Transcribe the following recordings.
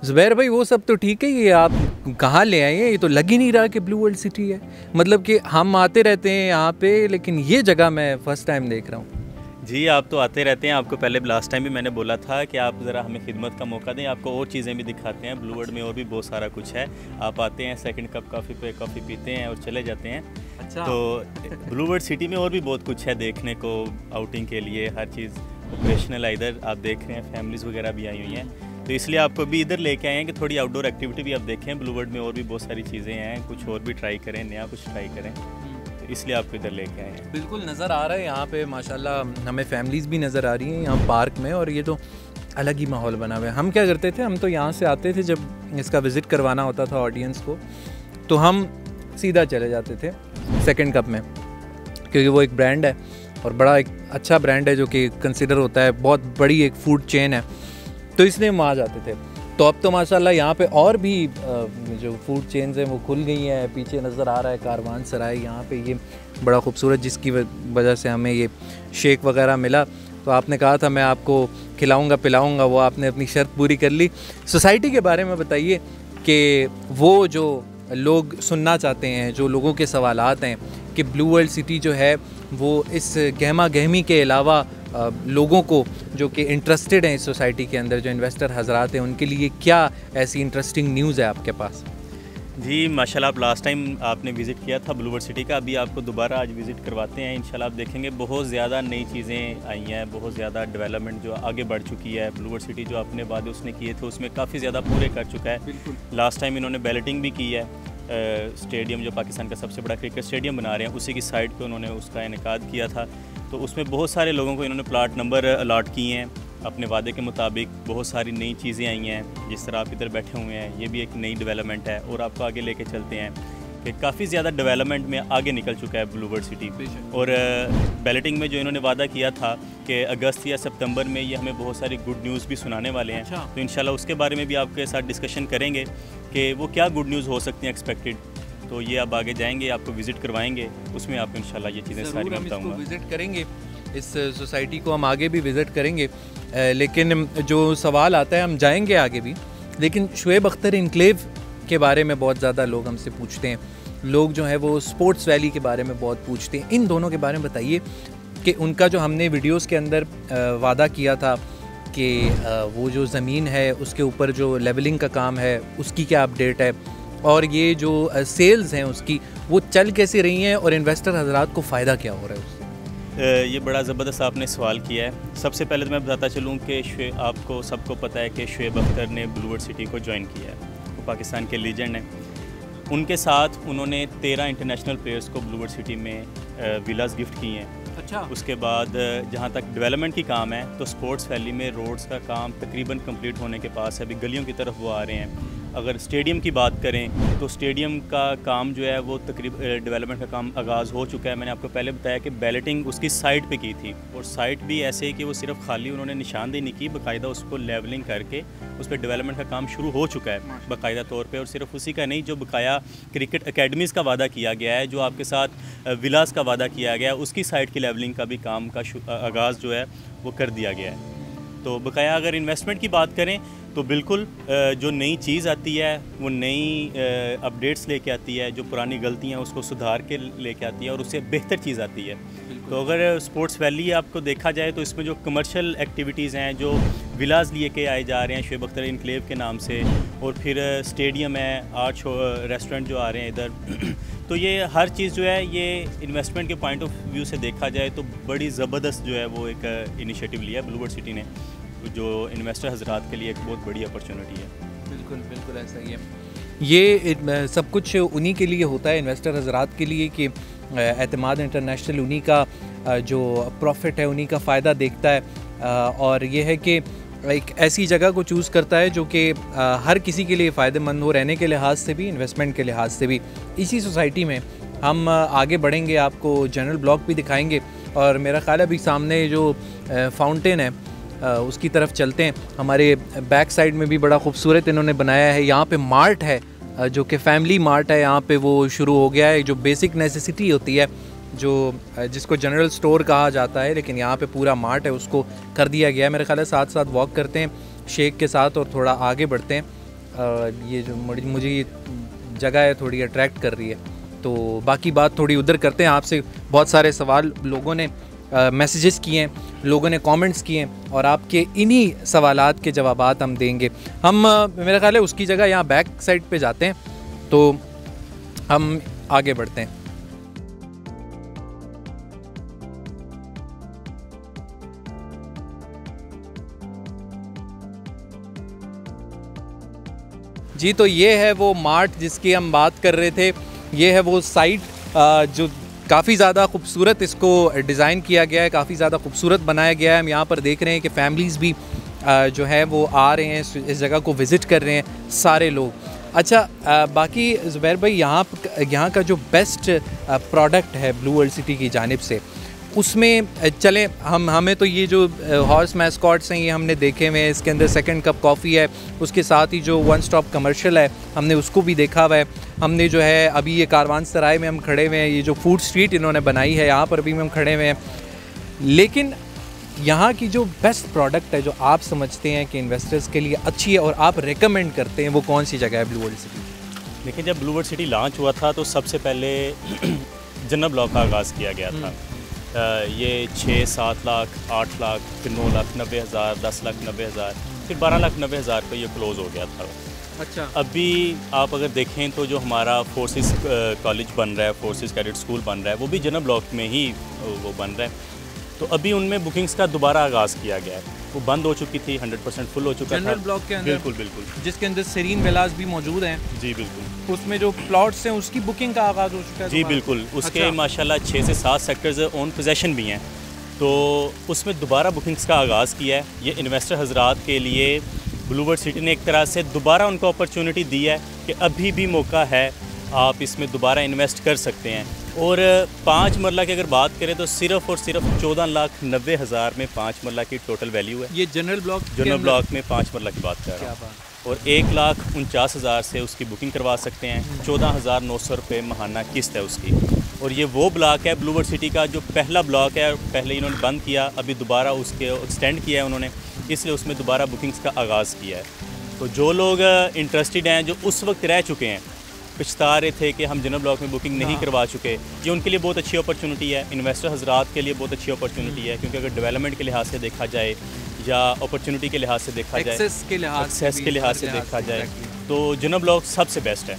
ज़ुबैर भाई वो सब तो ठीक है, ये आप कहाँ ले आए हैं? ये तो लग ही नहीं रहा कि ब्लू वर्ल्ड सिटी है। मतलब कि हम आते रहते हैं यहाँ पे, लेकिन ये जगह मैं फ़र्स्ट टाइम देख रहा हूँ। जी, आप तो आते रहते हैं। आपको पहले लास्ट टाइम भी मैंने बोला था कि आप ज़रा हमें खिदमत का मौका दें, आपको और चीज़ें भी दिखाते हैं। ब्लू वर्ल्ड में और भी बहुत सारा कुछ है। आप आते हैं, सेकंड कप कॉफ़ी पे कॉफ़ी पीते हैं और चले जाते हैं। अच्छा। तो ब्लू वर्ल्ड सिटी में और भी बहुत कुछ है देखने को, आउटिंग के लिए हर चीज़ ऑपरेशनल है। इधर आप देख रहे हैं फैमिलीज़ वगैरह भी आई हुई हैं, तो इसलिए आपको भी इधर लेके आए हैं कि थोड़ी आउटडोर एक्टिविटी भी आप देखें। ब्लू वर्ल्ड में और भी बहुत सारी चीज़ें हैं, कुछ और भी ट्राई करें, नया कुछ ट्राई करें, तो इसलिए आपको इधर लेके आए हैं। बिल्कुल नज़र आ रहा है यहाँ पे माशाल्लाह, हमें फैमिलीज़ भी नज़र आ रही हैं यहाँ पार्क में, और ये तो अलग ही माहौल बना हुआ है। हम क्या करते थे, हम तो यहाँ से आते थे जब इसका विज़िट करवाना होता था ऑडियंस को, तो हम सीधा चले जाते थे सेकंड कप में, क्योंकि वो एक ब्रांड है और बड़ा एक अच्छा ब्रांड है जो कि कंसिडर होता है, बहुत बड़ी एक फूड चेन है, तो इसलिए हम आ जाते थे। तो अब तो माशाल्लाह यहाँ पे और भी जो फूड चेन्स हैं वो खुल गई हैं। पीछे नज़र आ रहा है कारवान सराय, यहाँ पे ये बड़ा खूबसूरत, जिसकी वजह से हमें ये शेक वगैरह मिला। तो आपने कहा था मैं आपको खिलाऊंगा पिलाऊंगा, वो आपने अपनी शर्त पूरी कर ली। सोसाइटी के बारे में बताइए कि वो जो लोग सुनना चाहते हैं, जो लोगों के सवालात हैं कि ब्लू वर्ल्ड सिटी जो है वो इस गहमा गहमी के अलावा लोगों को जो कि इंटरेस्टेड हैं इस सोसाइटी के अंदर, जो इन्वेस्टर हजरात हैं, उनके लिए क्या ऐसी इंटरेस्टिंग न्यूज़ है आपके पास? जी माशाल्लाह, आप लास्ट टाइम आपने विज़िट किया था ब्लू वर्ल्ड सिटी का, अभी आपको दोबारा आज विज़िट करवाते हैं। इंशाल्लाह आप देखेंगे बहुत ज़्यादा नई चीज़ें आई हैं, बहुत ज़्यादा डेवलपमेंट जो आगे बढ़ चुकी है। ब्लू वर्ल्ड सिटी जो अपने वादे उसने किए थे उसमें काफ़ी ज़्यादा पूरे कर चुका है। लास्ट टाइम इन्होंने बैलेटिंग भी की है। स्टेडियम जो पाकिस्तान का सबसे बड़ा क्रिकेट स्टेडियम बना रहे हैं, उसी की साइड पे उन्होंने उसका इनेकाद किया था। तो उसमें बहुत सारे लोगों को इन्होंने प्लाट नंबर अलॉट किए हैं अपने वादे के मुताबिक। बहुत सारी नई चीज़ें आई हैं, जिस तरह आप इधर बैठे हुए हैं, ये भी एक नई डेवलपमेंट है। और आपको आगे लेके चलते हैं कि काफ़ी ज़्यादा डेवलपमेंट में आगे निकल चुका है ब्लू वर्ल्ड सिटी। और बैलेटिंग में जो इन्होंने वादा किया था कि अगस्त या सितंबर में ये हमें बहुत सारी गुड न्यूज़ भी सुनाने वाले हैं। अच्छा। तो इंशाल्लाह उसके बारे में भी आपके साथ डिस्कशन करेंगे कि वो क्या गुड न्यूज़ हो सकती हैं एक्सपेक्टेड। तो ये आप आगे जाएंगे, आपको विज़िट करवाएंगे, उसमें आपको इंशाल्लाह ये चीज़ें सारी मैं बताऊँगा। विज़िट करेंगे, इस सोसाइटी को हम आगे भी विज़िट करेंगे। लेकिन जो सवाल आता है, हम जाएंगे आगे भी, लेकिन शुएब अख्तर इनक्लेव के बारे में बहुत ज़्यादा लोग हमसे पूछते हैं। लोग जो हैं वो स्पोर्ट्स वैली के बारे में बहुत पूछते हैं। इन दोनों के बारे में बताइए कि उनका जो हमने वीडियोस के अंदर वादा किया था कि वो जो ज़मीन है उसके ऊपर जो लेवलिंग का काम है उसकी क्या अपडेट है, और ये जो सेल्स हैं उसकी वो चल कैसे रही हैं, और इन्वेस्टर हजरात को फ़ायदा क्या हो रहा है उससे? ये बड़ा ज़बरदस्त आपने सवाल किया है। सबसे पहले तो मैं बताता चलूँ कि आपको सबको पता है कि शुएब अख्तर ने ब्लू वर्ल्ड सिटी को ज्वाइन किया है। वो पाकिस्तान के लीजेंड हैं। उनके साथ उन्होंने 13 इंटरनेशनल प्लेयर्स को ब्लू वर्ल्ड सिटी में विलास गिफ्ट किए हैं। अच्छा। उसके बाद जहाँ तक डेवलपमेंट की काम है, तो स्पोर्ट्स वैली में रोड्स का काम तकरीबन कंप्लीट होने के पास है। अभी गलियों की तरफ वो आ रहे हैं। अगर स्टेडियम की बात करें तो स्टेडियम का काम जो है वो तकरीबन डेवलपमेंट का काम आगाज़ हो चुका है। मैंने आपको पहले बताया कि बैलेटिंग उसकी साइट पे की थी, और साइट भी ऐसे कि वो सिर्फ खाली उन्होंने निशानदेही नहीं की, बाकायदा उसको लेवलिंग करके उस पर डेवलपमेंट का काम शुरू हो चुका है बाकायदा तौर पे। और सिर्फ उसी का नहीं, जो बकाया क्रिकेट अकेडमीज़ का वादा किया गया है, जो आपके साथ विलास का वादा किया गया है, उसकी साइट की लेवलिंग का भी काम का आगाज़ जो है वो कर दिया गया है। तो बकाया अगर इन्वेस्टमेंट की बात करें तो बिल्कुल जो नई चीज़ आती है वो नई अपडेट्स लेके आती है, जो पुरानी गलतियाँ उसको सुधार के लेके आती है, और उससे बेहतर चीज़ आती है। तो अगर स्पोर्ट्स वैली आपको देखा जाए तो इसमें जो कमर्शियल एक्टिविटीज़ हैं, जो विलास लिए के आए जा रहे हैं शुएब अख्तर इनक्लेव के नाम से, और फिर स्टेडियम है, आर्ट रेस्टोरेंट जो आ रहे हैं इधर तो ये हर चीज़ जो है ये इन्वेस्टमेंट के पॉइंट ऑफ व्यू से देखा जाए तो बड़ी ज़बरदस्त जो है वो एक इनिशिएटिव लिया है ब्लू वर्ल्ड सिटी ने, जो इन्वेस्टर हजरात के लिए एक बहुत बड़ी अपॉर्चुनिटी है। बिल्कुल बिल्कुल ऐसा ही है। ये सब कुछ उन्हीं के लिए होता है, इन्वेस्टर हजरात के लिए, कि एतमाद इंटरनेशनल उन्हीं का जो प्रॉफिट है उन्हीं का फ़ायदा देखता है। और ये है कि एक ऐसी जगह को चूज़ करता है जो कि हर किसी के लिए फ़ायदेमंद हो, रहने के लिहाज से भी, इन्वेस्टमेंट के लिहाज से भी। इसी सोसाइटी में हम आगे बढ़ेंगे, आपको जनरल ब्लॉक भी दिखाएंगे, और मेरा ख़्याल है अभी सामने जो फाउंटेन है उसकी तरफ चलते हैं। हमारे बैक साइड में भी बड़ा खूबसूरत इन्होंने बनाया है। यहाँ पे मार्ट है जो कि फैमिली मार्ट है, यहाँ पे वो शुरू हो गया है। जो बेसिक नेसेसिटी होती है, जो जिसको जनरल स्टोर कहा जाता है, लेकिन यहाँ पे पूरा मार्ट है, उसको कर दिया गया है। मेरे ख्याल है साथ साथ वॉक करते हैं शेख के साथ और थोड़ा आगे बढ़ते हैं। ये जो मुझे ये जगह है थोड़ी अट्रैक्ट कर रही है। तो बाकी बात थोड़ी उधर करते हैं। आपसे बहुत सारे सवाल लोगों ने मैसेजेस किए हैं, लोगों ने कमेंट्स किए हैं और आपके इन्हीं सवालात के जवाबात हम देंगे। हम मेरा ख्याल है उसकी जगह यहाँ बैक साइड पे जाते हैं, तो हम आगे बढ़ते हैं। जी, तो ये है वो मार्ट जिसकी हम बात कर रहे थे। ये है वो साइट जो काफ़ी ज़्यादा खूबसूरत इसको डिज़ाइन किया गया है, काफ़ी ज़्यादा खूबसूरत बनाया गया है। हम यहाँ पर देख रहे हैं कि फैमिलीज़ भी जो है वो आ रहे हैं, इस जगह को विज़िट कर रहे हैं सारे लोग। अच्छा, बाकी ज़ुबैर भाई यहाँ का जो बेस्ट प्रोडक्ट है ब्लू वर्ल्ड सिटी की जानिब से, उसमें चलें हमें तो ये जो हॉर्स मैस्कॉट्स हैं ये हमने देखे हुए हैं, इसके अंदर सेकंड कप कॉफ़ी है, उसके साथ ही जो वन स्टॉप कमर्शियल है हमने उसको भी देखा हुआ है। हमने जो है अभी ये कारवान सराय में हम खड़े हुए हैं, ये जो फूड स्ट्रीट इन्होंने बनाई है यहाँ पर भी हम खड़े हुए हैं। लेकिन यहाँ की जो बेस्ट प्रोडक्ट है जो आप समझते हैं कि इन्वेस्टर्स के लिए अच्छी है और आप रेकमेंड करते हैं, वो कौन सी जगह है ब्लू वर्ल्ड सिटी? देखिए, जब ब्लू वर्ल्ड सिटी लॉन्च हुआ था तो सबसे पहले जनरल ब्लॉक का आगाज़ किया गया था। ये 6-7 लाख, 8 लाख, फिर 9 लाख 90 हज़ार, 10 लाख 90 हज़ार, फिर 12 लाख 90 हज़ार पर ये क्लोज़ हो गया था। अच्छा, अभी आप अगर देखें तो जो हमारा फोर्सेस कॉलेज बन रहा है, फोर्सेस कैडेट स्कूल बन रहा है, वो भी जनरल ब्लॉक में ही वो बन रहा है। तो अभी उनमें बुकिंग्स का दोबारा आगाज़ किया गया है। वो बंद हो चुकी थी, 100% फुल हो चुका था जनरल ब्लॉक के अंदर। बिल्कुल बिल्कुल, जिसके अंदर सेरीन विलास भी मौजूद हैं। जी बिल्कुल, उसमें जो प्लॉट्स हैं उसकी बुकिंग का आगाज़ हो चुका है। जी बिल्कुल, उसके अच्छा। माशाल्लाह 6 से 7 सेक्टर्स ऑन पोजेशन भी हैं, तो उसमें दोबारा बुकिंग्स का आगाज़ किया है। ये इन्वेस्टर हजरात के लिए ब्लू वर्ल्ड सिटी ने एक तरह से दोबारा उनको अपॉर्चुनिटी दी है कि अभी भी मौका है, आप इसमें दोबारा इन्वेस्ट कर सकते हैं। और 5 मरला की अगर बात करें तो सिर्फ़ और सिर्फ 14 लाख 90 हज़ार में 5 मरला की टोटल वैल्यू है। ये जनरल ब्लॉक में 5 मरला की बात कर रहा हूँ। और 1,49,000 से उसकी बुकिंग करवा सकते हैं। 14,900 रुपये महाना किस्त है उसकी। और ये वो ब्लॉक है ब्लू वर्ल्ड सिटी का जो पहला ब्लॉक है, पहले इन्होंने बंद किया, अभी दोबारा उसके एक्सटेंड किया है उन्होंने, इसलिए उसमें दोबारा बुकिंग्स का आगाज़ किया है। तो जो लोग इंटरेस्टेड हैं, जो उस वक्त रह चुके हैं, पछता रहे थे कि हम जनरल ब्लॉक में बुकिंग नहीं करवा चुके, ये उनके लिए बहुत अच्छी अपॉर्चुनिटी है। इन्वेस्टर हजरात के लिए बहुत अच्छी अपॉर्चुनिटी है, क्योंकि अगर डेवलपमेंट के लिहाज से देखा जाए या अपॉर्चुनिटी के लिहाज से देखा जाए, एक्सेस के लिहाज से देखा जाए, तो जनरल ब्लॉक सबसे बेस्ट है।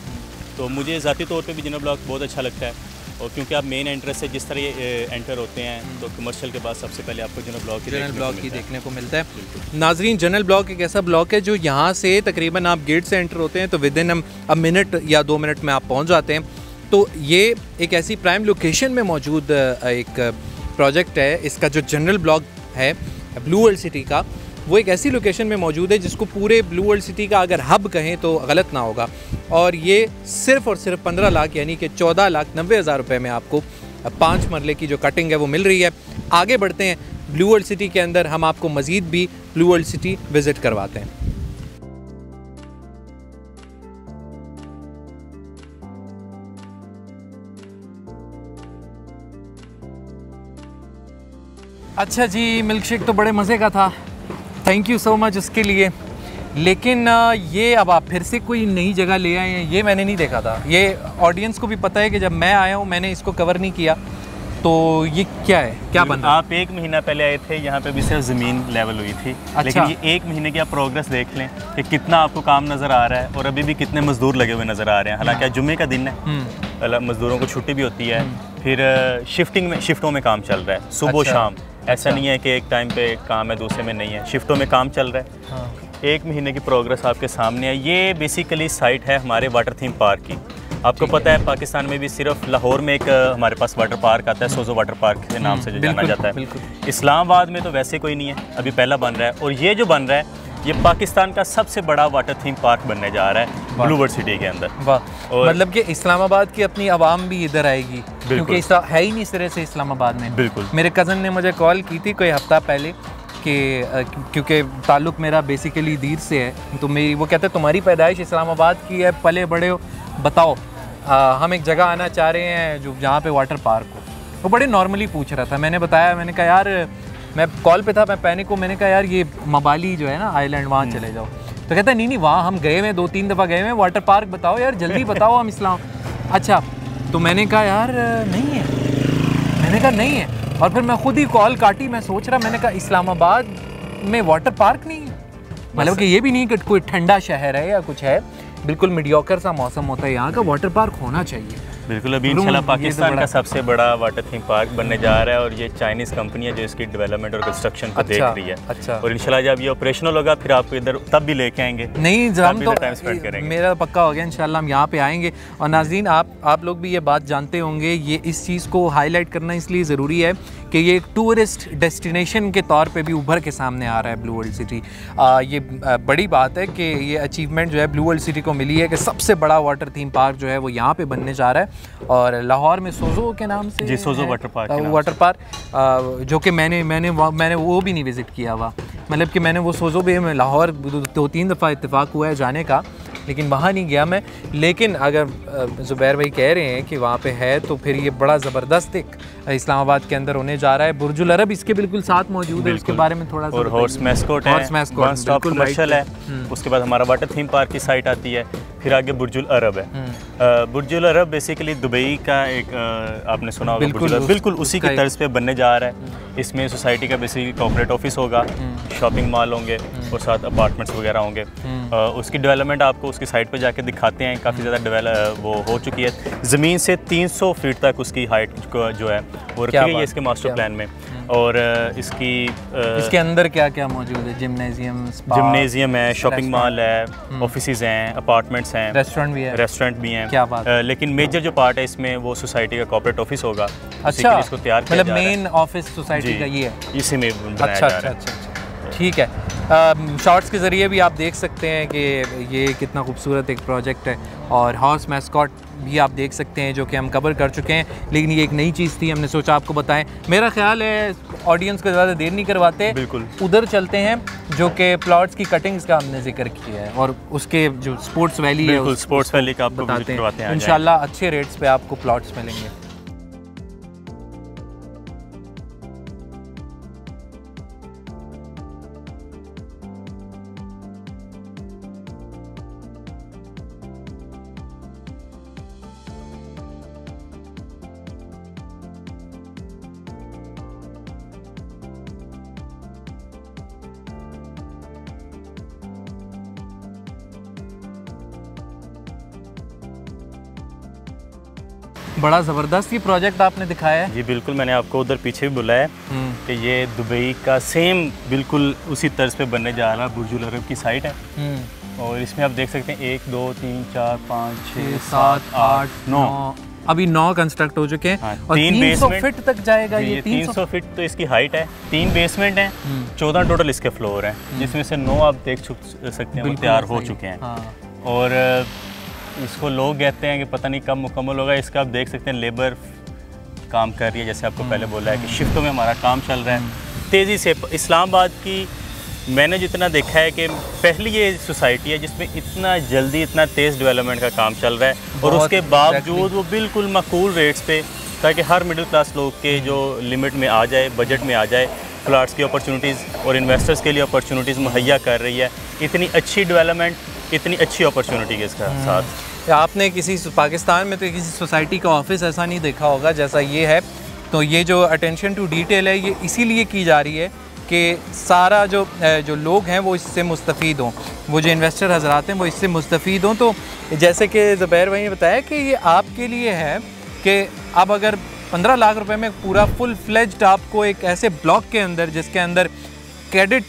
तो मुझे ज़ाती तौर पे भी जनरल ब्लॉक बहुत अच्छा लगता है। और क्योंकि आप मेन एंट्रेंस से जिस तरह ये एंटर होते हैं, तो कमर्शियल के बाद सबसे पहले आपको जनरल ब्लॉक ही देखने को मिलता है। नाजरीन, जनरल ब्लॉक एक ऐसा ब्लॉक है जो यहाँ से तकरीबन आप गेट से एंटर होते हैं तो विद इन अ मिनट या 2 मिनट में आप पहुँच जाते हैं। तो ये एक ऐसी प्राइम लोकेशन में मौजूद एक प्रोजेक्ट है। इसका जो जनरल ब्लॉक है ब्लू वर्ल्ड सिटी का, वो एक ऐसी लोकेशन में मौजूद है जिसको पूरे ब्लू वर्ल्ड सिटी का अगर हब कहें तो गलत ना होगा। और ये सिर्फ़ और सिर्फ 15 लाख यानी कि 14,90,000 रुपये में आपको 5 मरले की जो कटिंग है वो मिल रही है। आगे बढ़ते हैं ब्लू वर्ल्ड सिटी के अंदर, हम आपको मज़ीद भी ब्लू वर्ल्ड सिटी विज़िट करवाते हैं। अच्छा जी, मिल्क शेक तो बड़े मज़े का था, थैंक यू सो मच उसके लिए। लेकिन ये अब आप फिर से कोई नई जगह ले आए हैं, ये मैंने नहीं देखा था। ये ऑडियंस को भी पता है कि जब मैं आया हूँ मैंने इसको कवर नहीं किया। तो ये क्या है, क्या बन रहा है? आप 1 महीना पहले आए थे, यहाँ पे भी सिर्फ ज़मीन लेवल हुई थी। अच्छा। लेकिन ये 1 महीने की आप प्रोग्रेस देख लें कि कितना आपको काम नज़र आ रहा है और अभी भी कितने मज़दूर लगे हुए नज़र आ रहे हैं। हालांकि आज जुम्मे का दिन है, मज़दूरों को छुट्टी भी होती है। फिर शिफ्टों में काम चल रहा है, सुबह शाम। ऐसा नहीं है कि एक टाइम पे काम है दूसरे में नहीं है, शिफ्टों में काम चल रहा है। हाँ। 1 महीने की प्रोग्रेस आपके सामने है। ये बेसिकली साइट है हमारे वाटर थीम पार्क की। आपको पता है पाकिस्तान में भी सिर्फ लाहौर में एक हमारे पास वाटर पार्क आता है, सोजो वाटर पार्क के नाम से जो जाना जाता है। इस्लामाबाद में तो वैसे कोई नहीं है, अभी पहला बन रहा है। और ये जो बन रहा है ये पाकिस्तान का सबसे बड़ा वाटर थीम पार्क बनने जा रहा है ब्लू वर्ल्ड सिटी के अंदर। वाह, मतलब कि इस्लामाबाद की अपनी आवाम भी इधर आएगी, क्योंकि है ही नहीं इस तरह से इस्लामाबाद में। बिल्कुल। मेरे कज़न ने मुझे कॉल की थी कोई हफ्ता पहले कि क्योंकि ताल्लुक़ मेरा बेसिकली दीर से है, तो मेरी वो कहते तुम्हारी पैदाइश इस्लामाबाद की है, पले बड़े हो, बताओ हम एक जगह आना चाह रहे हैं जो जहाँ पे वाटर पार्क हो। वो बड़े नॉर्मली पूछ रहा था, मैंने बताया, मैंने कहा यार मैं कॉल पे था, मैं पैनिक को, मैंने कहा यार ये मबाली जो है ना आइलैंड, वहाँ चले जाओ। तो कहता है नहीं वहाँ हम गए हुए 2-3 दफ़ा गए हुए, वाटर पार्क बताओ यार, जल्दी बताओ हम इस्लाम। अच्छा, तो मैंने कहा यार नहीं है, मैंने कहा नहीं है। और फिर मैं खुद ही कॉल काटी, मैं सोच रहा, मैंने कहा इस्लामाबाद में वाटर पार्क नहीं है, मतलब कि ये भी नहीं कि कोई ठंडा शहर है या कुछ है, बिल्कुल मीडियोकर सा मौसम होता है यहाँ का, वाटर पार्क होना चाहिए। बिल्कुल, अभी इंशाल्लाह पाकिस्तान का सबसे बड़ा वाटर थीम पार्क बनने जा रहा है और ये चाइनीज़ कंपनी है जो इसकी डेवलपमेंट और कंस्ट्रक्शन को देख रही है। अच्छा। और इंशाल्लाह जब ये ऑपरेशनल होगा फिर आपको इधर तब भी लेके आएंगे। नहीं, हम तो टाइम स्पेंड करेंगे, मेरा पक्का हो गया इंशाल्लाह, हम यहाँ पे आएंगे। और नाज़रीन, आप लोग भी ये बात जानते होंगे, ये इस चीज़ को हाईलाइट करना इसलिए ज़रूरी है कि ये एक टूरिस्ट डेस्टिनेशन के तौर पे भी उभर के सामने आ रहा है ब्लू वर्ल्ड सिटी। ये बड़ी बात है कि ये अचीवमेंट जो है ब्लू वर्ल्ड सिटी को मिली है कि सबसे बड़ा वाटर थीम पार्क जो है वो यहाँ पे बनने जा रहा है। और लाहौर में सोजो के नाम से जी, सोजो वाटर पार्क, जो कि मैंने वो भी नहीं विज़िट किया हुआ, मतलब कि मैंने वो सोजो भी, मैं लाहौर 2-3 दफ़ा इत्तेफाक हुआ है जाने का, लेकिन वहाँ नहीं गया मैं। लेकिन अगर ज़ुबैर भाई कह रहे हैं कि वहाँ पे है तो फिर ये बड़ा ज़बरदस्त एक इस्लामाबाद के अंदर होने जा रहा है। बुर्जुल अरब इसके बिल्कुल साथ मौजूद है, उसके बारे में थोड़ा सा। और हॉर्स मैस्कोट है, वन स्टॉप कमर्शियल है। उसके बाद हमारा वाटर थीम पार्क की साइट आती है, फिर आगे बुर्जुल अरब है। बुर्जुल अरब बेसिकली दुबई का एक आपने सुना होगा, बिल्कुल उसी की तर्ज पे बनने जा रहा है। इसमें सोसाइटी का बेसिकली कॉर्पोरेट ऑफिस होगा, शॉपिंग मॉल होंगे और साथ अपार्टमेंट्स वगैरह होंगे। उसकी डेवलपमेंट आपको उसकी साइट पे जाके दिखाते हैं, काफ़ी ज़्यादा वो हो चुकी है। ज़मीन से 300 फीट तक उसकी हाइट जो है वो रखी गई है इसके मास्टर प्लान में। और इसके अंदर क्या क्या मौजूद है? जिम्नेजियम है, शॉपिंग मॉल है, ऑफिसेज हैं, अपार्टमेंट्स हैं, रेस्टोरेंट भी हैं। क्या बात है। लेकिन मेजर जो पार्ट है इसमें वो सोसाइटी का कॉर्पोरेट ऑफिस होगा। अच्छा, इसको तैयार किया मतलब मेन ऑफिस सोसाइटी का ये है, इसी में बनाया जा रहा है। अच्छा, ठीक है। शॉर्ट्स के ज़रिए भी आप देख सकते हैं कि ये कितना खूबसूरत एक प्रोजेक्ट है। और हॉर्स मैस्कॉट भी आप देख सकते हैं, जो कि हम कवर कर चुके हैं, लेकिन ये एक नई चीज़ थी, हमने सोचा आपको बताएं। मेरा ख्याल है ऑडियंस को ज़्यादा देर नहीं करवाते, बिल्कुल उधर चलते हैं जो कि प्लॉट्स की कटिंग्स का हमने जिक्र किया है, और उसके जो स्पोर्ट्स वैली है, स्पोर्ट्स वैली का आपको बताते हैं। इंशाल्लाह अच्छे रेट्स पे आपको प्लॉट्स मिलेंगे। बड़ा ज़बरदस्त ये प्रोजेक्ट आपने दिखाया है। जी बिल्कुल, मैंने आपको उधर पीछे भी बुलाया कि ये दुबई का सेम बिल्कुल उसी तर्ज पे बनने जा रहा है। बुर्जुल अरब की साइट है और इसमें आप देख सकते हैं 1 2 3 4 5 6 7 8 9 अभी 9 कंस्ट्रक्ट हो चुके हैं। और 300 फीट तक जाएगा ये 300 फीट तो इसकी हाइट है। 3 बेसमेंट हैं, 14 टोटल इसके फ्लोर हैं, जिसमें से 9 आप देख सकते हैं तैयार हो चुके हैं। और इसको लोग कहते हैं कि पता नहीं कब मुकम्मल होगा। इसका आप देख सकते हैं लेबर काम कर रही है, जैसे आपको पहले बोला है कि शिफ्टों में हमारा काम चल रहा है तेज़ी से। इस्लामाबाद की मैंने जितना देखा है कि पहली ये सोसाइटी है जिसमें इतना जल्दी इतना तेज़ डेवलपमेंट का काम चल रहा है, और उसके बावजूद वो बिल्कुल माकूल रेट्स पे, ताकि हर मिडिल क्लास लोग के जो लिमिट में आ जाए, बजट में आ जाए, प्लाट्स की अपॉर्चुनिटीज़ और इन्वेस्टर्स के लिए अपॉर्चुनिटीज़ मुहैया कर रही है। इतनी अच्छी डेवलपमेंट, इतनी अच्छी अपॉर्चुनिटी के साथ। आपने किसी पाकिस्तान में तो किसी सोसाइटी का ऑफिस ऐसा नहीं देखा होगा जैसा ये है। तो ये जो अटेंशन टू डिटेल है ये इसीलिए की जा रही है कि सारा जो लोग हैं वो इससे मुस्तफ़ीद हों, वो जो इन्वेस्टर हज़रात हैं वो इससे मुस्तफ़ीद हों। तो जैसे कि ज़ुबैर भाई ने बताया कि ये आपके लिए है कि अब अगर 15 लाख रुपए में पूरा फुल फ्लेज्ड आपको एक ऐसे ब्लॉक के अंदर, जिसके अंदर कैडेट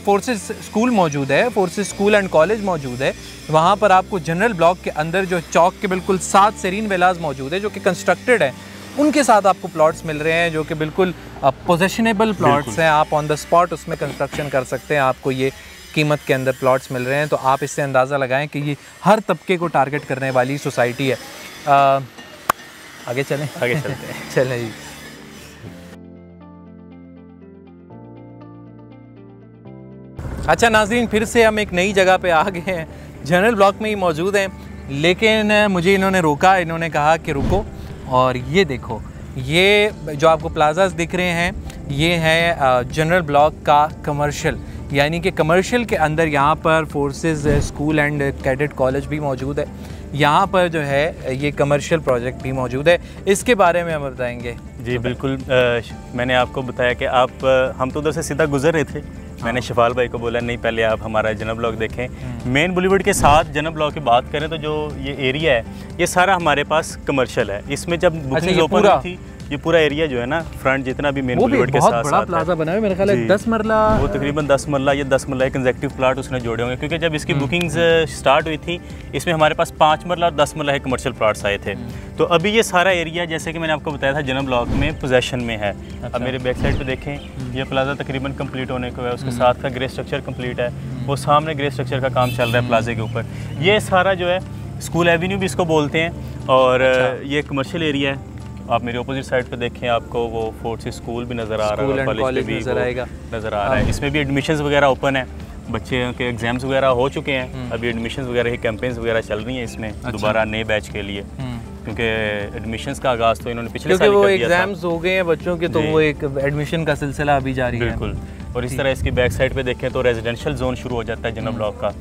फोर्सेस स्कूल मौजूद है, फोर्सेस स्कूल एंड कॉलेज मौजूद है, वहाँ पर आपको जनरल ब्लॉक के अंदर जो चौक के बिल्कुल 7 सेरीन विलाज मौजूद है जो कि कंस्ट्रक्टेड है, उनके साथ आपको प्लॉट्स मिल रहे हैं जो कि बिल्कुल पोजेशनेबल प्लॉट्स हैं। आप ऑन द स्पॉट उसमें कंस्ट्रक्शन कर सकते हैं, आपको ये कीमत के अंदर प्लॉट्स मिल रहे हैं। तो आप इससे अंदाज़ा लगाएं कि ये हर तबके को टारगेट करने वाली सोसाइटी है। आगे चलें, आगे चलते हैं। चलें जी। अच्छा नाज़रीन, फिर से हम एक नई जगह पे आ गए हैं, जनरल ब्लॉक में ही मौजूद हैं, लेकिन मुझे इन्होंने रोका। इन्होंने कहा कि रुको, और ये देखो, ये जो आपको प्लाजास दिख रहे हैं ये है जनरल ब्लॉक का कमर्शियल। यानी कि कमर्शियल के अंदर यहाँ पर forces school and cadet college भी मौजूद है, यहाँ पर जो है ये कमर्शियल प्रोजेक्ट भी मौजूद है, इसके बारे में हम बताएंगे। जी बिल्कुल, मैंने आपको बताया कि हम तो उधर से सीधा गुजर रहे थे। मैंने शफाल भाई को बोला नहीं पहले आप हमारा जनब ब्लॉक देखें। मेन बॉलीवुड के साथ जनब ब्लॉक की बात करें तो जो ये एरिया है ये सारा हमारे पास कमर्शियल है। इसमें जब बुकिंग ओपन हुई थी ये पूरा एरिया जो है ना फ्रंट जितना भी मेन बॉलीवुड के साथ बड़ा प्लाजा बना है, मेरे ख्याल है 10 मरला, वो तकरीबन 10 मरला या 10 मरला कंसेक्टिव प्लाट उसने जोड़े होंगे, क्योंकि जब इसकी बुकिंग्स स्टार्ट हुई थी इसमें हमारे पास 5 मरला और 10 मरला कमर्शियल प्लाट्स आए थे। तो अभी ये सारा एरिया जैसे कि मैंने आपको बताया था जनब ब्लॉक में पोजेसन में है। अब मेरे बैक साइड पे देखें ये प्लाजा तकरीबन कंप्लीट होने को है, उसके साथ का ग्रे स्ट्रक्चर कंप्लीट है, वो सामने ग्रे स्ट्रक्चर का काम चल रहा है प्लाजे के ऊपर। ये सारा जो है स्कूल एवेन्यू भी इसको बोलते हैं और ये कमर्शियल एरिया है। आप मेरे अपोजिट साइड पे देखें आपको वो फोर्ट स्कूल भी नज़र आ रहा है, कॉलेज भी नज़र आ रहा है। इसमें भी एडमिशन्स वगैरह ओपन है, बच्चे के एग्जाम्स वगैरह हो चुके हैं, अभी एडमिशन्स वगैरह की कैंपेन्स वगैरह चल रही हैं इसमें दोबारा नए बैच के लिए, क्योंकि एडमिशन्स का आगाज़ तो इन्होंने पिछले साल वो एग्जाम्स हो गए हैं बच्चों के, तो वो एक एडमिशन का सिलसिला अभी जारी है। बिल्कुल, और इस तरह इसकी बैक साइड पे देखें तो रेजिडेंशियल जोन शुरू हो जाता है जनब ब्लॉक का,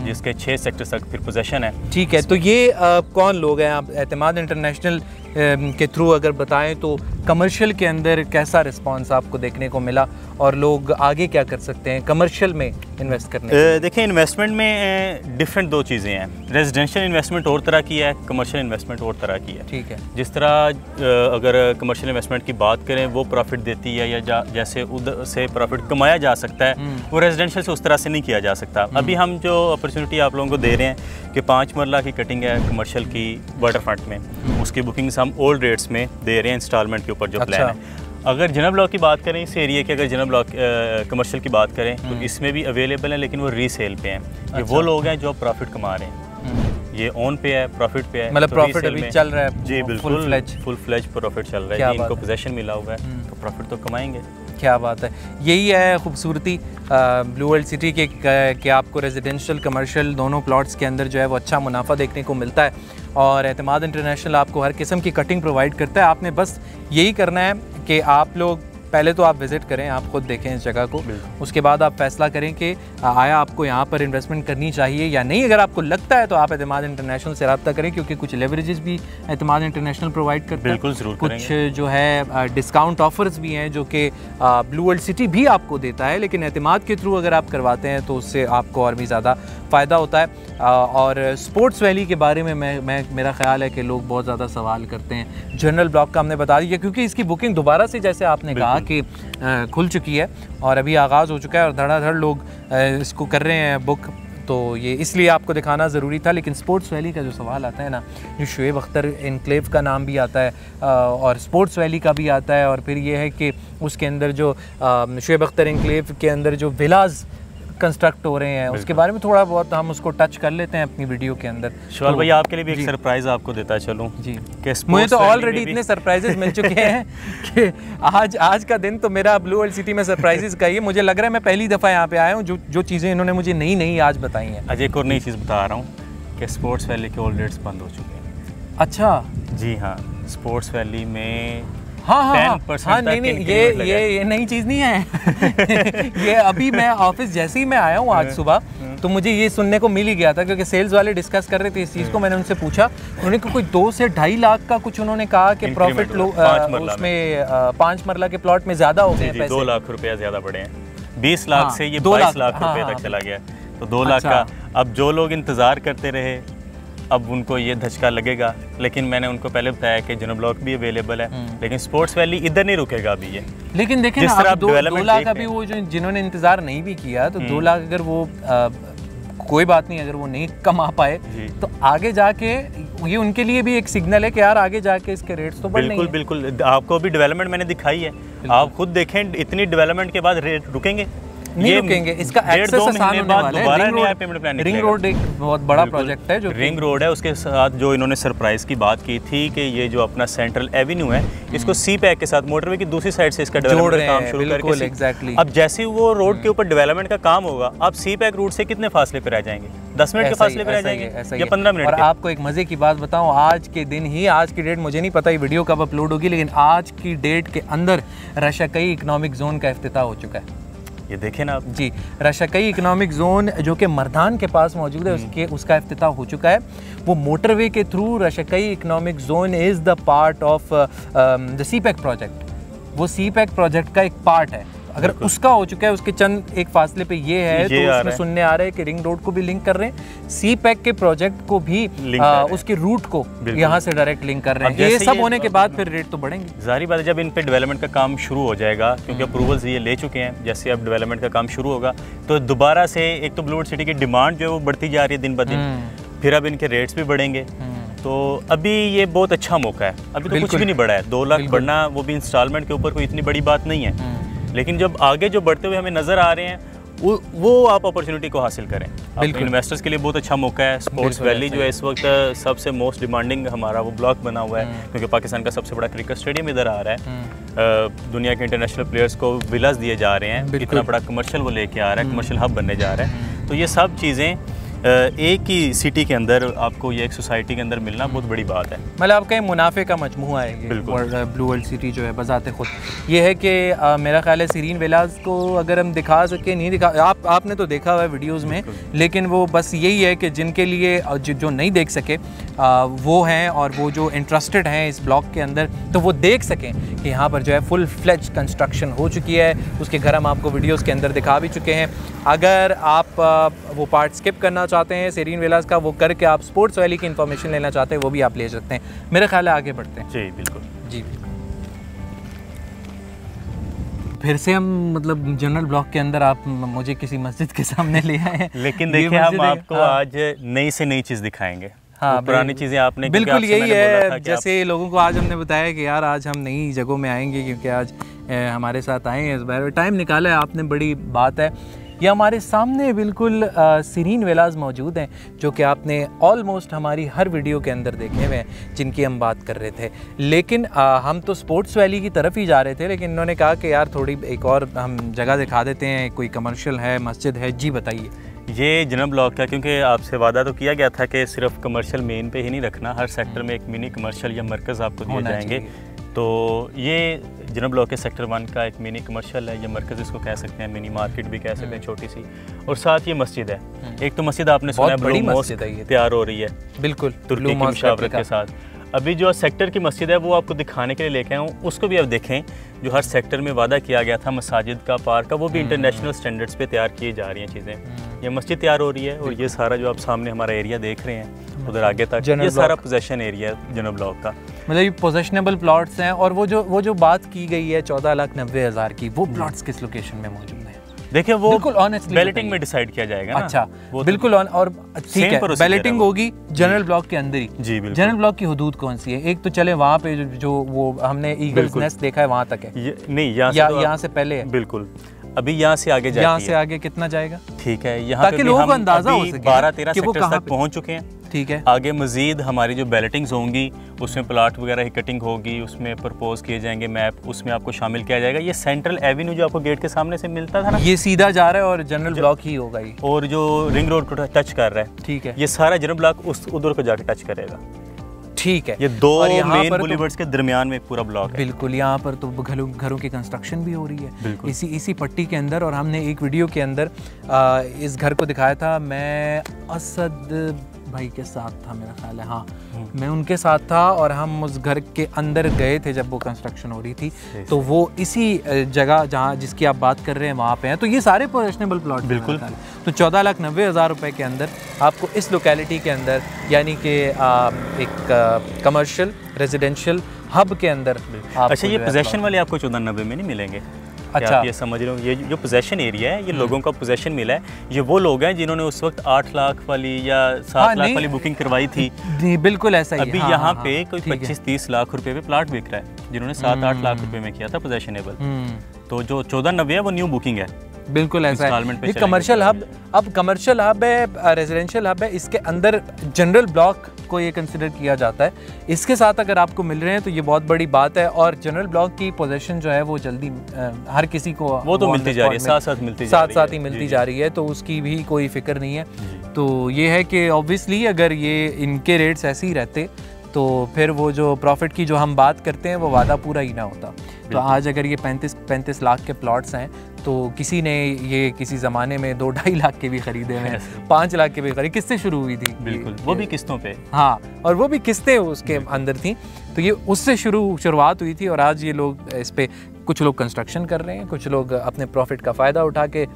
जिसके 6 सेक्टर तक फिर पोजेसन है। ठीक है, तो ये कौन लोग हैं आप एतमाद इंटरनेशनल के थ्रू अगर बताएं तो कमर्शियल के अंदर कैसा रिस्पांस आपको देखने को मिला और लोग आगे क्या कर सकते हैं कमर्शियल में इन्वेस्ट करने? देखें, इन्वेस्टमेंट में डिफरेंट 2 चीज़ें हैं। रेजिडेंशियल इन्वेस्टमेंट और तरह की है, कमर्शियल इन्वेस्टमेंट और तरह की है। ठीक है, जिस तरह अगर कमर्शियल इन्वेस्टमेंट की बात करें वो प्रॉफिट देती है या जैसे उधर से प्रॉफिट कमाया जा सकता है, वो रेजिडेंशियल से उस तरह से नहीं किया जा सकता। अभी हम जो अपॉर्चुनिटी आप लोगों को दे रहे हैं कि 5 मरला की कटिंग है कमर्शियल की वाटर फ्रंट में, उसकी बुकिंग्स हम ओल्ड रेट्स में दे रहे हैं इंस्टॉलमेंट के ऊपर जो प्लान है। अगर जनब ब्लॉक की बात करें इस एरिया की, अगर जनब ब्लॉक कमर्शियल की बात करें तो इसमें भी अवेलेबल है, लेकिन वो रीसेल पे हैं। ये वो लोग हैं जो प्रॉफिट कमा रहे हैं, ये ऑन पे है, प्रॉफिट पे है, मतलब प्रॉफिट अभी चल रहा है। जी बिल्कुल, फुल फ्लेज प्रॉफिट चल रहा है, इनको पोजेसन मिला हुआ है तो प्रॉफिट तो कमाएंगे। क्या बात है, यही है खूबसूरती ब्लू वर्ल्ड सिटी के कि आपको रेजिडेंशियल कमर्शियल दोनों प्लॉट्स के अंदर जो है वो अच्छा मुनाफा देखने को मिलता है और एतमाद इंटरनेशनल आपको हर किस्म की कटिंग प्रोवाइड करता है। आपने बस यही करना है कि आप लोग पहले तो आप विज़िट करें, आप खुद देखें इस जगह को, उसके बाद आप फैसला करें कि आया आपको यहाँ पर इन्वेस्टमेंट करनी चाहिए या नहीं। अगर आपको लगता है तो आप एतमाद इंटरनेशनल से रब्ता करें, क्योंकि कुछ लेवरेजेस भी एतमाद इंटरनेशनल प्रोवाइड करता है। बिल्कुल ज़रूर कुछ जो है डिस्काउंट ऑफर्स भी हैं जो कि ब्लू वर्ल्ड सिटी भी आपको देता है, लेकिन एतमाद के थ्रू अगर आप करवाते हैं तो उससे आपको और भी ज़्यादा फ़ायदा होता है। और स्पोर्ट्स वैली के बारे में मेरा ख्याल है कि लोग बहुत ज़्यादा सवाल करते हैं। जनरल ब्लॉक का हमने बता दिया क्योंकि इसकी बुकिंग दोबारा से जैसे आपने कहा कि खुल चुकी है और अभी आगाज़ हो चुका है और धड़ाधड़ लोग इसको कर रहे हैं बुक, तो ये इसलिए आपको दिखाना ज़रूरी था। लेकिन स्पोर्ट्स वैली का जो सवाल आता है ना, जो शुएब अख्तर एनक्लेव का नाम भी आता है और स्पोर्ट्स वैली का भी आता है, और फिर ये है कि उसके अंदर जो शुएब अख्तर एनक्लेव के अंदर जो विलाज कंस्ट्रक्ट हो रहे हैं उसके बारे में थोड़ा बहुत हम उसको टच कर लेते हैं अपनी वीडियो के अंदर। शवाल भाई आपके लिए भी एक सरप्राइज आपको देता चलूँ जी, मुझे तो ऑलरेडी इतने सरप्राइजेस मिल चुके हैं कि आज का दिन तो मेरा ब्लू वर्ल्ड सिटी में सरप्राइजेस का ही है। मुझे लग रहा है मैं पहली दफ़ा यहाँ पे आया हूँ, जो चीज़ें इन्होंने मुझे नई आज बताई हैं। आज एक और नई चीज़ बता रहा हूँ कि स्पोर्ट्स वैली के ऑल रेट्स बंद हो चुके हैं। अच्छा जी हाँ, स्पोर्ट्स वैली में हाँ, नहीं ये नई चीज़ नहीं है ये अभी मैं ऑफिस जैसे ही मैं आया हूँ आज सुबह तो मुझे ये सुनने को मिल ही गया था, क्योंकि सेल्स वाले डिस्कस कर रहे थे इस चीज़ को। मैंने उनसे पूछा, उन्होंने कोई 2 से 2.5 लाख का कुछ उन्होंने कहा कि प्रॉफिट उसमें 5 मरला के प्लॉट में ज़्यादा हो गए पैसे। 2 लाख रुपया ज़्यादा बढ़े हैं, 20 लाख से ये 22 लाख रुपये तक चला गया, तो 2 लाख का। अब जो लोग इंतज़ार करते रहे अब उनको ये धचका लगेगा, लेकिन मैंने उनको पहले बताया कि जनब ब्लॉक भी अवेलेबल है, लेकिन स्पोर्ट्स वैली इधर नहीं रुकेगा अभी ये। लेकिन देखें ना, आप 2 लाख अभी वो जिन्होंने इंतजार नहीं भी किया तो 2 लाख अगर वो कोई बात नहीं, अगर वो नहीं कमा पाए तो आगे जाके ये उनके लिए भी एक सिग्नल है कि यार आगे जाके इसके रेट्स तो बढ़ने हैं। बिल्कुल, आपको भी डेवलपमेंट मैंने दिखाई है, आप खुद देखें इतनी डेवलपमेंट के बाद रेट रुकेंगे नहीं रुकेंगे। इसका एक्सेस आसान होने वाला है। रिंग रोड एक बहुत बड़ा प्रोजेक्ट है, जो रिंग रोड है, उसके साथ जो इन्होंने सरप्राइज की बात की थी कि ये जो अपना सेंट्रल एवेन्यू है इसको सी पैक के साथ मोटरवे की दूसरी साइड से इसका डेवलपमेंट का काम शुरू करके एग्जैक्टली। अब जैसे वो रोड के ऊपर डेवलपमेंट का काम होगा, आप सी पैक रूट से कितने फासले पे रह जाएंगे? 10 मिनट के फासले पे रह जाएंगे या 15 मिनट। और आपको एक मजे की बात बताऊं, आज के दिन ही, आज की डेट मुझे नहीं पता ये वीडियो कब अपलोड होगी, लेकिन आज की डेट के अंदर रशाकई इकोनॉमिक जोन का इफ्तिताह हो चुका है। ये देखें ना आप जी। रशकई इकोनॉमिक जोन जो कि मर्दान के पास मौजूद है, उसका इफ्तिताह हो चुका है। वो मोटरवे के through Rashakai economic zone is the part of the CPEC project. वो सीपैक प्रोजेक्ट का एक पार्ट है। अगर उसका हो चुका है, उसके चंद एक फासले पे ये है, तो उसमें सुनने आ रहा है कि रिंग रोड को भी लिंक कर रहे हैं, सीपैक के प्रोजेक्ट को भी उसके रूट को यहाँ से डायरेक्ट लिंक कर रहे हैं। ये सब होने के बाद फिर रेट तो बढ़ेंगे। जाहिर बात है जब इन पे डेवलपमेंट का काम शुरू हो जाएगा, क्योंकि अप्रूवल्स ये ले चुके हैं, जैसे अब डेवलपमेंट का काम शुरू होगा तो दोबारा से एक तो ब्लूवर्ड सिटी की डिमांड जो है वो बढ़ती जा रही है दिन ब दिन, फिर अब इनके रेट्स भी बढ़ेंगे। तो अभी ये बहुत अच्छा मौका है। अभी तो कुछ भी नहीं बढ़ा है, 2 लाख बढ़ना वो भी इंस्टॉलमेंट के ऊपर कोई इतनी बड़ी बात नहीं है। लेकिन जब आगे जो बढ़ते हुए हमें नज़र आ रहे हैं वो आप अपॉर्चुनिटी को हासिल करें। इन्वेस्टर्स के लिए बहुत अच्छा मौका है। स्पोर्ट्स वैली जो है इस वक्त सबसे मोस्ट डिमांडिंग हमारा वो ब्लॉक बना हुआ है, क्योंकि पाकिस्तान का सबसे बड़ा क्रिकेट स्टेडियम इधर आ रहा है। दुनिया के इंटरनेशनल प्लेयर्स को विलास दिए जा रहे हैं, इतना बड़ा कमर्शियल वो लेके आ रहा है, कमर्शियल हब बनने जा रहा है। तो ये सब चीज़ें एक ही सिटी के अंदर आपको ये एक सोसाइटी के अंदर मिलना बहुत बड़ी बात है। मतलब आपका ये मुनाफे का मजमुआ है ये ब्लू वर्ल्ड सिटी जो है बजाते खुद। ये है कि मेरा ख्याल है सीरीन विलास को अगर हम दिखा सके, नहीं दिखा, आपने तो देखा हुआ है वीडियोस में, लेकिन वो बस यही है कि जिनके लिए जो नहीं देख सके वो हैं, और वो जो इंटरेस्टेड हैं इस ब्लॉक के अंदर, तो वो देख सकें कि यहाँ पर जो है फुल फ्लेज कंस्ट्रक्शन हो चुकी है। उसके घर हम आपको वीडियोज़ के अंदर दिखा भी चुके हैं। अगर आप वो पार्ट स्किप करना चाहते हैं सीरीन विलास का, वो करके आप स्पोर्ट्स वैली की इन्फॉर्मेशन लेना चाहते हैं, वो भी आप ले सकते हैं। मेरा ख्याल है आगे बढ़ते हैं। जी बिल्कुल। जी फिर से हम मतलब जनरल ब्लॉक के अंदर आप मुझे किसी मस्जिद के सामने ले आए हैं। लेकिन देखिए हम आपको आज नई से नई चीज़ दिखाएंगे। हाँ, पुरानी चीज़ें आपने बिल्कुल यही है। जैसे लोगों को आज हमने बताया कि यार आज हम नई जगहों में आएंगे, क्योंकि आज हमारे साथ आए हैं, इस बार टाइम निकाला है आपने, बड़ी बात है। ये हमारे सामने बिल्कुल सीरीन विलास मौजूद हैं, जो कि आपने ऑलमोस्ट हमारी हर वीडियो के अंदर देखे हुए हैं, जिनकी हम बात कर रहे थे। लेकिन हम तो स्पोर्ट्स वैली की तरफ ही जा रहे थे, लेकिन इन्होंने कहा कि यार थोड़ी एक और हम जगह दिखा देते हैं, कोई कमर्शियल है, मस्जिद है। जी बताइए। ये जनरल ब्लॉक का, क्योंकि आपसे वादा तो किया गया था कि सिर्फ कमर्शियल मेन पे ही नहीं रखना, हर सेक्टर में एक मिनी कमर्शियल या मरकज़ आपको दिए जाएंगे। तो ये जनरल ब्लॉक के सेक्टर 1 का एक मिनी कमर्शियल है, या मरकज़ इसको कह सकते हैं, मिनी मार्केट भी कह सकते हैं, छोटी सी। और साथ ये मस्जिद है। एक तो मस्जिद आपने सुना है बड़ी मस्जिद तैयार हो रही है, बिल्कुल तुर्की की मुशावरत के साथ। अभी जो सेक्टर की मस्जिद है वो आपको दिखाने के लिए लेके आया हूँ, उसको भी आप देखें। जो हर सेक्टर में वादा किया गया था मसाजिद का, पार्क का, वो भी इंटरनेशनल स्टैंडर्ड्स पे तैयार की जा रही हैं चीज़ें। ये मस्जिद तैयार हो रही है, और ये सारा जो आप सामने हमारा एरिया देख रहे हैं उधर आगे तक, ये सारा पोजेशन एरिया है जनरल ब्लॉक का। मतलब ये पोजेशनेबल प्लॉट्स हैं। और वो जो बात की गई है 14,90,000 की, वो प्लॉट्स किस लोकेशन में मौजूद हैं? देखिए वो बिल्कुल ऑनेस्टली बैलेटिंग में डिसाइड किया जाएगा ना। अच्छा, वो बिल्कुल और ठीक है, बैलेटिंग होगी जनरल ब्लॉक के अंदर ही। जी बिल्कुल। जनरल ब्लॉक की हदूद कौन सी है? एक तो चले वहाँ पे जो वो हमने ईगल्स नेस्ट देखा है वहाँ तक है, नहीं यहाँ से पहले है। बिल्कुल। अभी यहाँ से आगे जाती है। यहाँ से आगे कितना जाएगा? ठीक है, यहाँ ताकि लोगों को अंदाजा हो सके 12-13 सेक्टर्स तक पहुँच चुके हैं। ठीक है। आगे मजीद हमारी जो बैलेटिंग्स होंगी, उसमें प्लाट वगैरह की कटिंग होगी, उसमें प्रपोज किए जाएंगे मैप, उसमें आपको शामिल किया जाएगा। ये सेंट्रल एवेन्यू जो आपको गेट के सामने से मिलता था ना, ये सीधा जा रहा है और जनरल ब्लॉक ही होगा ये, और जो रिंग रोड को टच कर रहा है, ठीक है, ये सारा जनरल ब्लॉक उधर को जाकर टच करेगा। ठीक है, ये 2 मेन बुलेवर्ड्स के दरमियान में पूरा ब्लॉक है। बिल्कुल, यहाँ पर तो घरों की कंस्ट्रक्शन भी हो रही है इसी पट्टी के अंदर। और हमने एक वीडियो के अंदर इस घर को दिखाया था, मैं असद भाई के साथ था मेरा ख्याल है, हाँ मैं उनके साथ था, और हम उस घर के अंदर गए थे जब वो कंस्ट्रक्शन हो रही थी। तो वो इसी जगह जहाँ जिसकी आप बात कर रहे हैं वहाँ पे हैं। तो ये सारे पोजेशनेबल प्लॉट बिल्कुल। तो 14,90,000 रुपये के अंदर आपको इस लोकेलिटी के अंदर, यानी कि एक कमर्शियल रेजिडेंशियल हब के अंदर। अच्छा, ये पोजेशन वाले आपको 14,90 में नहीं मिलेंगे? अच्छा, आप ये समझ रहे हो, ये जो पोजेशन एरिया है, ये लोगों का पोजेशन मिला है। ये वो लोग हैं जिन्होंने उस वक्त 8 लाख वाली या 7 लाख वाली बुकिंग करवाई थी। बिल्कुल ऐसा ही। अभी यहाँ पे कोई 25-30 लाख रुपए पे प्लाट बिक रहा है, जिन्होंने 7-8 लाख रुपए में किया था पोजेशनेबल। तो जो 14,90 है वो न्यू बुकिंग है। बिल्कुल ऐसा है। ये कमर्शियल हब, अब कमर्शियल हब है, रेजिडेंशियल हब है, इसके अंदर जनरल ब्लॉक को ये कंसिडर किया जाता है। इसके साथ अगर आपको मिल रहे हैं तो ये बहुत बड़ी बात है। और जनरल ब्लॉक की पोजीशन जो है वो जल्दी हर किसी को वो तो मिलती जा रही है, साथ साथ ही मिलती जा रही है, तो उसकी भी कोई फिक्र नहीं है। तो ये है कि ऑब्वियसली अगर ये इनके रेट्स ऐसे ही रहते तो फिर वो जो प्रॉफिट की जो हम बात करते हैं वो वादा पूरा ही ना होता। तो आज अगर ये 35 लाख के प्लॉट्स हैं तो किसी ने ये किसी ज़माने में 2-2.5 लाख के भी ख़रीदे हुए हैं, 5 लाख के भी खरीदे। किस्तें शुरू हुई थी, बिल्कुल, वो भी किस्तों पे। हाँ, और वो भी किस्तें उसके अंदर थी, तो ये उससे शुरुआत हुई थी। और आज ये लोग इस पे, कुछ लोग कंस्ट्रक्शन कर रहे हैं, कुछ लोग अपने प्रॉफिट का फ़ायदा उठा के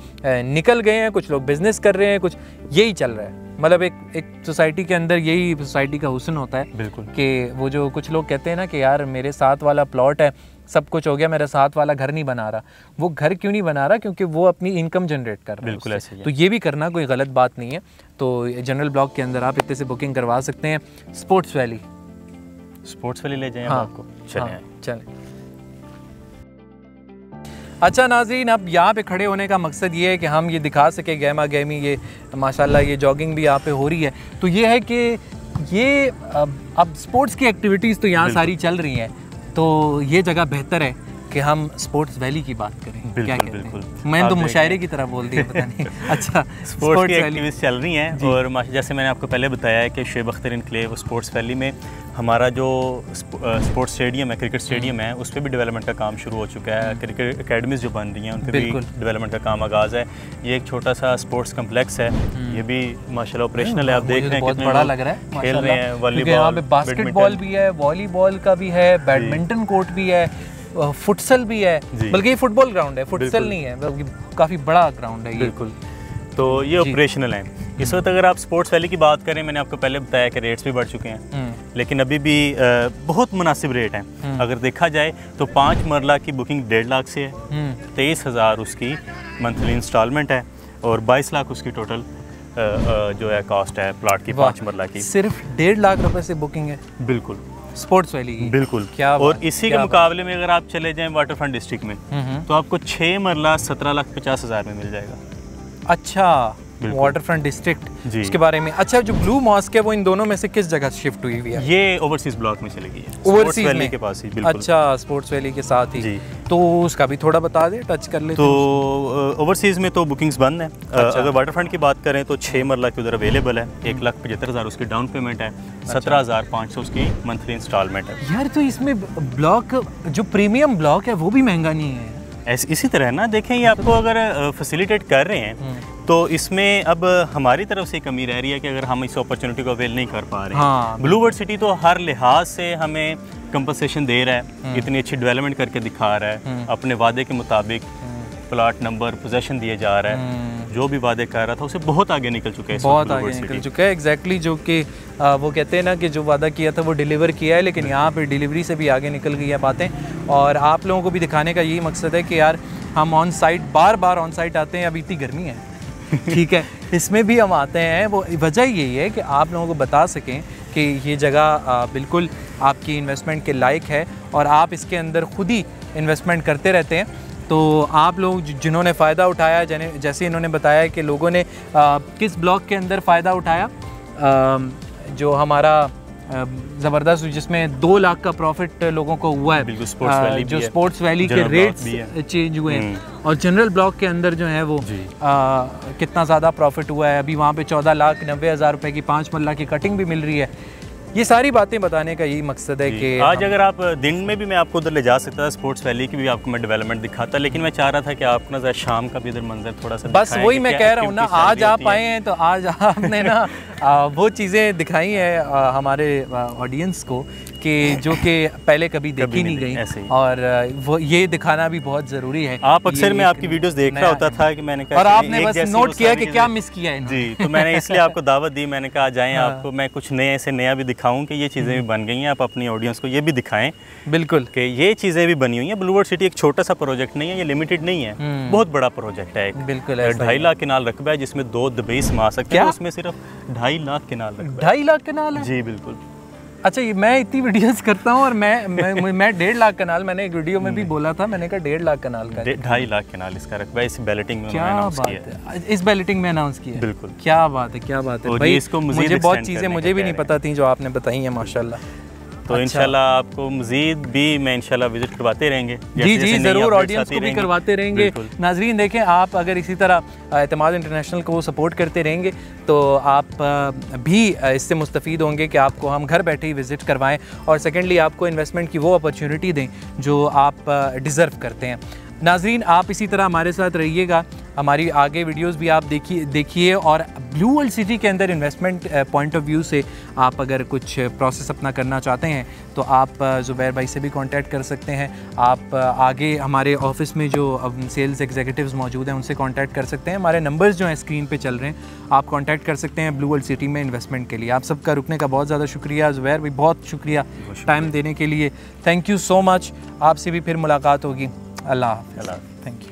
निकल गए हैं, कुछ लोग बिज़नेस कर रहे हैं, कुछ यही चल रहा है। मतलब एक सोसाइटी के अंदर यही सोसाइटी का हुस्न होता है। बिल्कुल, कि वो जो कुछ लोग कहते हैं ना कि यार मेरे साथ वाला प्लॉट है, सब कुछ हो गया, मेरा साथ वाला घर नहीं बना रहा। वो घर क्यों नहीं बना रहा? क्योंकि वो अपनी इनकम जनरेट कर रहा है। बिल्कुल ऐसे ही है। तो ये भी करना कोई गलत बात नहीं है। तो जनरल ब्लॉक के अंदर आप इतने से बुकिंग करवा सकते हैं। स्पोर्ट्स वैली ले जाएं हाँ, आपको। चलें चलें। अच्छा नाज़रीन, अब यहाँ पे खड़े होने का मकसद ये है कि हम ये दिखा सके गहमा गहमी, ये माशाल्लाह ये जॉगिंग भी यहाँ पे हो रही है। तो ये है कि ये अब स्पोर्ट्स की एक्टिविटीज़ तो यहाँ सारी चल रही हैं, तो ये जगह बेहतर है कि हम स्पोर्ट्स वैली की बात करें। बिल्कुल, क्या कहते बिल्कुल। हैं? मैंने तो मुशायरे की तरह बोल दिया, पता नहीं। अच्छा, स्पोर्ट्स की एक्टिविटीज़ चल रही हैं। और जैसे मैंने आपको पहले बताया है कि Shoaib Akhtar enclave sports valley में हमारा जो स्पोर्ट्स स्टेडियम है, क्रिकेट स्टेडियम है, उस पर भी डेवलपमेंट का काम शुरू हो चुका है। क्रिकेट एकेडमीज़ जो बन रही हैं उन पर भी डेवलपमेंट का काम आगाज़ है। ये एक छोटा सा स्पोर्ट्स कम्प्लेक्स है, ये भी माशाल्लाह ऑपरेशनल है। आप देख रहे हैं बहुत बड़ा लग रहा है, खेल रहे हैं वॉलीबॉल, यहाँ पे बास्केटबॉल भी है, वॉलीबॉल का भी है, बैडमिंटन कोर्ट भी है, फुटसल भी है। बल्कि ये फुटबॉल ग्राउंड है, फुटसल नहीं है, बल्कि काफ़ी बड़ा ग्राउंड है ये। बिल्कुल, तो ये ऑपरेशनल है इस वक्त। अगर आप स्पोर्ट्स वैली की बात करें, मैंने आपको पहले बताया कि रेट्स भी बढ़ चुके हैं, लेकिन अभी भी बहुत मुनासिब रेट हैं। अगर देखा जाए तो 5 मरला की बुकिंग 1.5 लाख से है, 23,000 उसकी मंथली इंस्टॉलमेंट है और 22 लाख उसकी टोटल जो है कॉस्ट है प्लाट की 5 मरला की। सिर्फ 1.5 लाख रुपए से बुकिंग है? बिल्कुल, स्पोर्ट्स वैली की। बिल्कुल, क्या और इसी के मुकाबले में अगर आप चले जाएं वाटर फ्रंट डिस्ट्रिक्ट में तो आपको 6 मरला 17,50,000 में मिल जाएगा। अच्छा, वाटर फ्रंट डिस्ट्रिक्ट, उसके बारे में। अच्छा, जो ब्लू मॉस्क है वो इन दोनों में से किस जगह शिफ्ट हुई हुई है? ये ओवरसीज ब्लॉक में चली गई है, ओवरसीज वैली के पास ही। बिल्कुल। अच्छा, स्पोर्ट्स वैली के साथ ही। तो उसका भी थोड़ा बता दे, टच कर ले। तो ओवरसीज में तो बुकिंग्स बंद है। अगर वाटर फ्रंट की बात करें तो 6 मरला की उधर अवेलेबल है, 1,75,000 उसकी डाउन पेमेंट है, 17,500 उसकी मंथली इंस्टॉलमेंट है। यार, तो इसमें ब्लॉक जो प्रीमियम ब्लॉक है वो भी महंगा नहीं है? इसी तरह ना देखें, ये आपको अगर फैसिलिटेट कर रहे हैं तो इसमें अब हमारी तरफ से कमी रह रही है कि अगर हम इस अपॉर्चुनिटी को अवेल नहीं कर पा रहे हैं। ब्लू वर्ल्ड सिटी तो हर लिहाज से हमें कंपनसेशन दे रहा है, इतनी अच्छी डेवलपमेंट करके दिखा रहा है, अपने वादे के मुताबिक प्लाट नंबर पोजेशन दिए जा रहा है, जो भी वादे कर रहा था उसे बहुत आगे निकल चुका है, बहुत आगे निकल चुका है। एग्जैक्टली, जो कि वो कहते हैं ना कि जो वादा किया था वो डिलीवर किया है, लेकिन यहाँ पे डिलीवरी से भी आगे निकल गई है बातें। और आप लोगों को भी दिखाने का यही मकसद है कि यार हम on site bar bar on site आते हैं। अभी इतनी गर्मी है, ठीक है, इसमें भी हम आते हैं। वो वजह यही है कि आप लोगों को बता सकें कि ये जगह बिल्कुल आपकी इन्वेस्टमेंट के लायक है और आप इसके अंदर खुद ही इन्वेस्टमेंट करते रहते हैं। तो आप लोग जिन्होंने फ़ायदा उठाया, जैसे इन्होंने बताया कि लोगों ने किस ब्लॉक के अंदर फ़ायदा उठाया, जो हमारा ज़बरदस्त, जिसमें 2 लाख का प्रॉफिट लोगों को हुआ है, जो स्पोर्ट्स वैली के रेट्स चेंज हुए हैं। और जनरल ब्लॉक के अंदर जो है वो कितना ज़्यादा प्रॉफिट हुआ है। अभी वहाँ पे 14,90,000 रुपए की 5 मरला की कटिंग भी मिल रही है। ये सारी बातें बताने का यही मकसद है कि आज अगर आप दिन में भी मैं आपको उधर ले जा सकता था, स्पोर्ट्स वैली की भी आपको मैं डेवलपमेंट दिखाता, लेकिन मैं चाह रहा था कि आपको ना शाम का भी इधर मंजर थोड़ा सा बस वही मैं कह रहा हूँ ना, आज आप आए हैं तो आज आपने ना वो चीज़ें दिखाई हैं हमारे ऑडियंस को कि जो कि पहले कभी देखी नहीं गई, और वो ये दिखाना भी बहुत ज़रूरी है। आप अक्सर मैं आपकी वीडियोस देख रहा होता था कि मैंने कहा, और आपने बस नोट किया कि क्या मिस किया है जी, तो मैंने इसलिए आपको दावत दी। मैंने कहा जाएं, आपको मैं कुछ नए से नया भी दिखाऊं कि ये चीज़ें भी बन गई हैं, आप अपनी ऑडियंस को ये भी दिखाएं बिल्कुल कि ये चीज़ें भी बनी हुई हैं। ब्लू वर्ल्ड सिटी एक छोटा सा प्रोजेक्ट नहीं है, ये लिमिटेड नहीं है, बहुत बड़ा प्रोजेक्ट है। बिल्कुल 2.5 लाख केनाल रकबा है, जिसमें 2 दुबई समा सकते हैं, उसमें सिर्फ 2.5 लाख केनाल रकबा। 2.5 लाख केनाल है? जी बिल्कुल। अच्छा, ये मैं इतनी वीडियोस करता हूँ और मैं 1.5 लाख कनाल, मैंने एक वीडियो में भी बोला था, मैंने कहा 1.5 लाख कनाल का, 2.5 लाख कनाल इसका रकबा है। इस बैलेटिंग में अनाउंस किया है, इस बैलेटिंग में अनाउंस किया। बिल्कुल, क्या बात है, क्या बात है भाई, इसको मुझे बहुत चीज़ें मुझे भी नहीं पता थी जो आपने बताई हैं माशाल्लाह। तो इंशाल्लाह आपको मज़ीद भी मैं इंशाल्लाह विज़िट करवाते रहेंगे। जी ज़रूर, ऑडियंस को भी करवाते रहेंगे। नाजरीन देखें, आप अगर इसी तरह एतमाद इंटरनेशनल को सपोर्ट करते रहेंगे तो आप भी इससे मुस्तफ़ीद होंगे कि आपको हम घर बैठे ही विज़िट करवाएं, और सेकेंडली आपको इन्वेस्टमेंट की वो अपॉर्चुनिटी दें जो आप डिज़र्व करते हैं। नाजरीन आप इसी तरह हमारे साथ रहिएगा, हमारी आगे वीडियोस भी आप देखिए और ब्लू वर्ल्ड सिटी के अंदर इन्वेस्टमेंट पॉइंट ऑफ व्यू से आप अगर कुछ प्रोसेस अपना करना चाहते हैं तो आप ज़ुबैर भाई से भी कांटेक्ट कर सकते हैं। आप आगे हमारे ऑफिस में जो सेल्स एग्जीक्यूटिव्स मौजूद हैं उनसे कांटेक्ट कर सकते हैं। हमारे नंबर्स जो हैं स्क्रीन पे चल रहे हैं, आप कांटेक्ट कर सकते हैं ब्लू वर्ल्ड सिटी में इन्वेस्टमेंट के लिए। आप सबका रुकने का बहुत ज़्यादा शुक्रिया। ज़ुबैर भाई बहुत शुक्रिया टाइम देने के लिए, थैंक यू सो मच। आपसे भी फिर मुलाकात होगी। अल्लाह हाफ़िज़। Thank you.